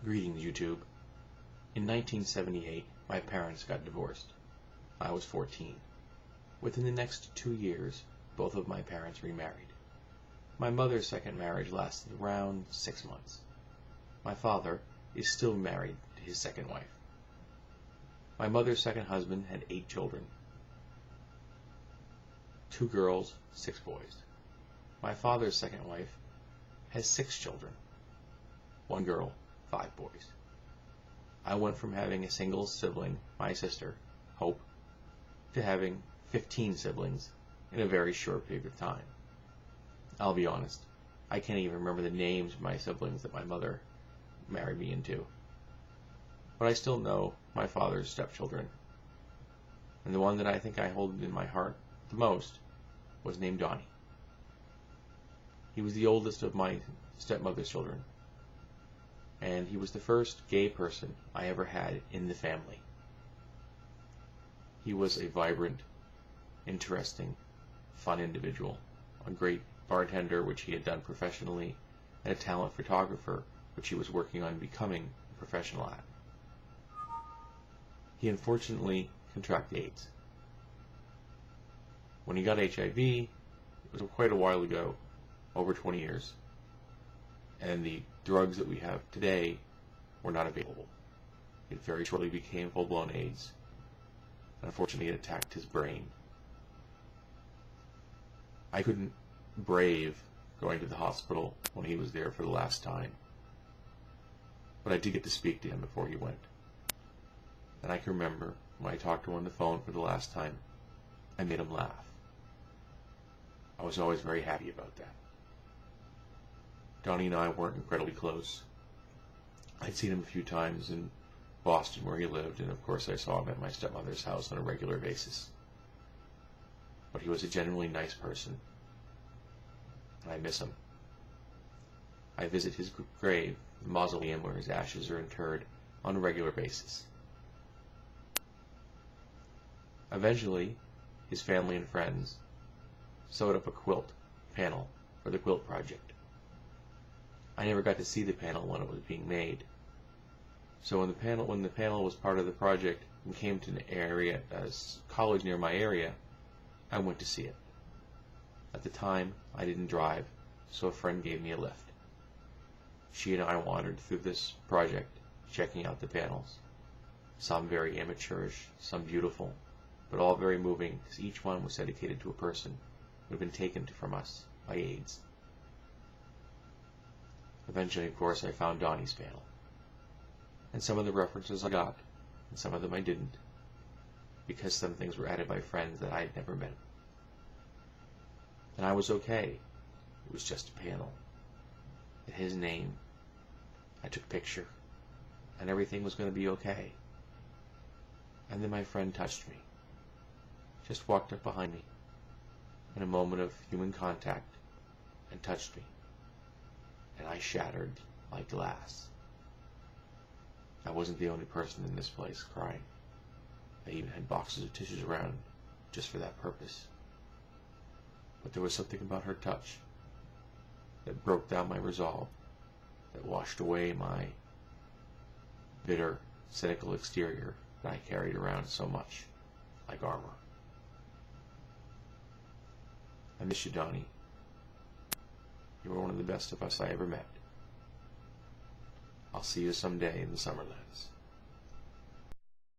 Greetings, YouTube. In 1978, my parents got divorced. I was 14. Within the next 2 years, both of my parents remarried. My mother's second marriage lasted around 6 months. My father is still married to his second wife. My mother's second husband had 8 children. 2 girls, 6 boys. My father's second wife has 6 children. 1 girl, 5 boys. I went from having a single sibling, my sister, Hope, to having 15 siblings in a very short period of time. I'll be honest, I can't even remember the names of my siblings that my mother married me into. But I still know my father's stepchildren. And the one that I think I hold in my heart the most was named Donny. He was the oldest of my stepmother's children. And he was the first gay person I ever had in the family. He was a vibrant, interesting, fun individual, a great bartender, which he had done professionally, and a talent photographer, which he was working on becoming a professional at. He unfortunately contracted AIDS. When he got HIV, it was quite a while ago, over 20 years, and the drugs that we have today were not available. It very shortly became full-blown AIDS. Unfortunately, it attacked his brain. I couldn't brave going to the hospital when he was there for the last time, but I did get to speak to him before he went. And I can remember when I talked to him on the phone for the last time, I made him laugh. I was always very happy about that. Donny and I weren't incredibly close. I'd seen him a few times in Boston where he lived, and of course I saw him at my stepmother's house on a regular basis. But he was a genuinely nice person, and I miss him. I visit his grave, the mausoleum where his ashes are interred, on a regular basis. Eventually, his family and friends sewed up a quilt panel for the Quilt project. I never got to see the panel when it was being made. So when the panel was part of the project and came to an area, a college near my area, I went to see it. At the time, I didn't drive, so a friend gave me a lift. She and I wandered through this project, checking out the panels. Some very amateurish, some beautiful, but all very moving, because each one was dedicated to a person who had been taken from us by AIDS. Eventually, of course, I found Donny's panel. And some of the references I got, and some of them I didn't, because some things were added by friends that I had never met. And I was okay. It was just a panel. And his name. I took a picture. And everything was going to be okay. And then my friend touched me. Just walked up behind me in a moment of human contact and touched me. And I shattered like glass. I wasn't the only person in this place crying. I even had boxes of tissues around just for that purpose. But there was something about her touch that broke down my resolve, that washed away my bitter, cynical exterior that I carried around so much, like armor. I miss you, Donny. You were one of the best of us I ever met. I'll see you someday in the Summerlands.